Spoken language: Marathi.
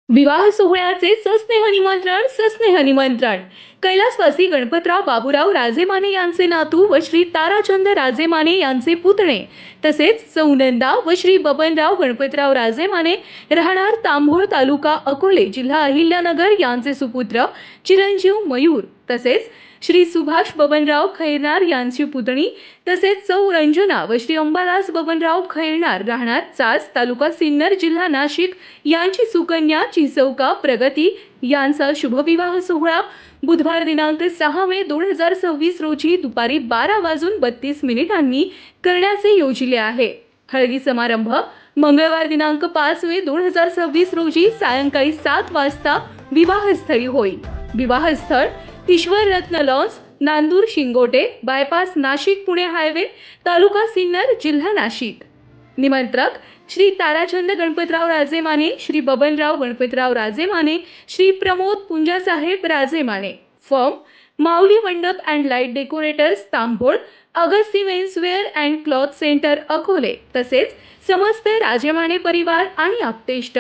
विवाह सोहळ्याचे सस्नेह निमंत्रण कैलासवासी गणपतराव बाबूराव राजे माने यांचे नातू व श्री ताराचंद राजे माने यांचे पुतणे तसेच सौनंदा व श्री बबनराव गणपतराव राजे माने राहणार तांभोळ तालुका अकोले जिल्हा अहिल्यानगर यांचे सुपुत्र चिरंजीव मयूर तसेच श्री सुभाष बबनराव खैरनार यांची पुतणी तसेच सौ रंजना व श्री अंबादास बबनराव खैरनार राहणार चास तालुका सिन्नर जिल्हा नाशिक यांची सुकन्या चिसौका प्रगती यांचा शुभविवाह सोहळा बुधवार दिनांक 6 मे 2026 रोजी दुपारी 12:32 करण्याचे योजले आहे। हळदी समारंभ मंगळवार दिनांक 5 मे 2026 रोजी सायंकाळी 7 वाजता विवाहस्थळी होईल। विवाहस्थळ Ishwar Ratna lawns, Nandur Shingote bypass, Nashik Pune highway, तालुका सिन्नर, जिल्हा नाशिक। निमंत्रक श्री ताराचंद गणपतराव राजे माने, श्री बबनराव गणपतराव राजे माने, श्री प्रमोद पुंजासाहेब राजे Mane. Firm Mauli Mandap and light decorators Tambhol, Agasti menswear and cloth centre Akole तसेच समस्त राजे माने परिवार आणि आप्तेष्ट।